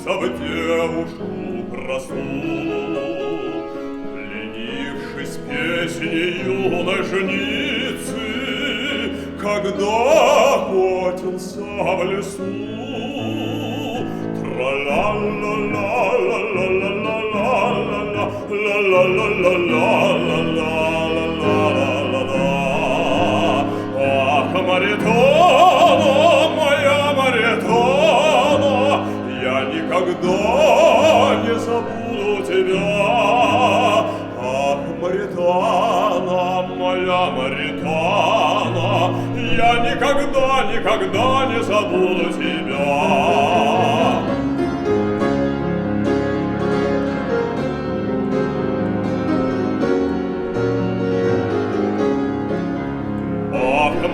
влюбился в девушку красу. Пленившись песнею ножницы, когда охотился в лесу, ах, Маритона, моя Маритона, я никогда не забуду тебя. Ах, Маритона, моя Маритона, я никогда, никогда не забуду тебя.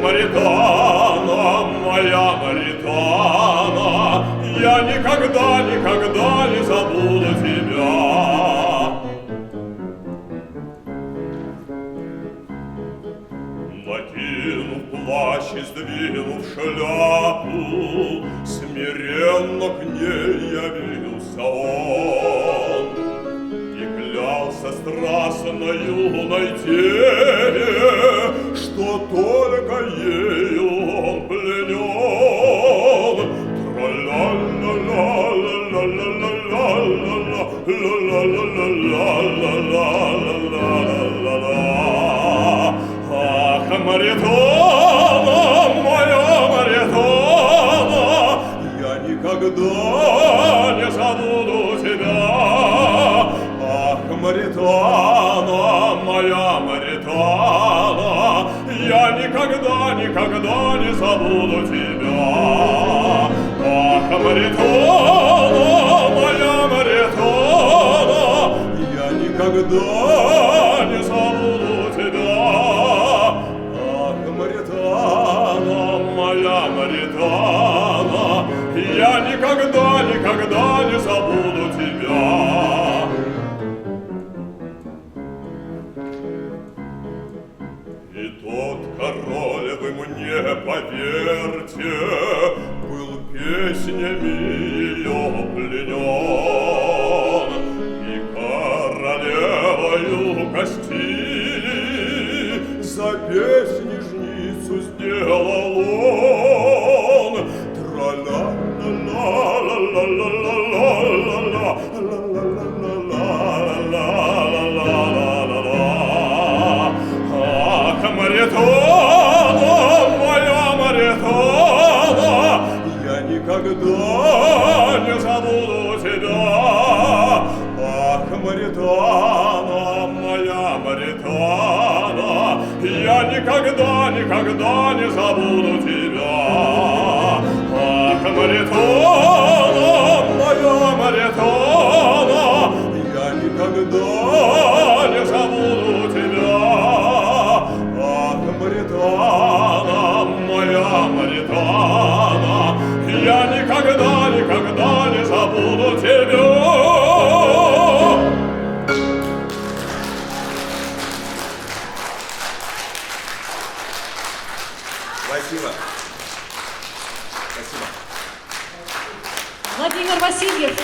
Маритана, моя Маритана, я никогда, никогда не забуду тебя. Накинув плащ и сдвинув шляпу, смиренно к ней явился он и клялся страстною найти, что только ею он пленен. Ах, Маритона, моя Маритона, я никогда не забуду тебя. Ах, Маритона, моя Маритона, я никогда, никогда не забуду тебя. Ах, Маритона, моя Маритона, я никогда не забуду тебя. Ах, Маритона, моя Маритона, я никогда, никогда не забуду тебя. И тот король, вы мне поверьте, был песнями ее пленен, и королевою гостили за песни жницу сделал он. Маритона, моя Маритона, я никогда не забуду тебя. Ах, Маритона, моя Маритона, я никогда, никогда не забуду тебя. Ах, Маритона, моя Маритона, я никогда не забуду тебя. Маритана, моя Маритана, я никогда, никогда не забуду тебя. Спасибо. Спасибо. Владимир Васильев.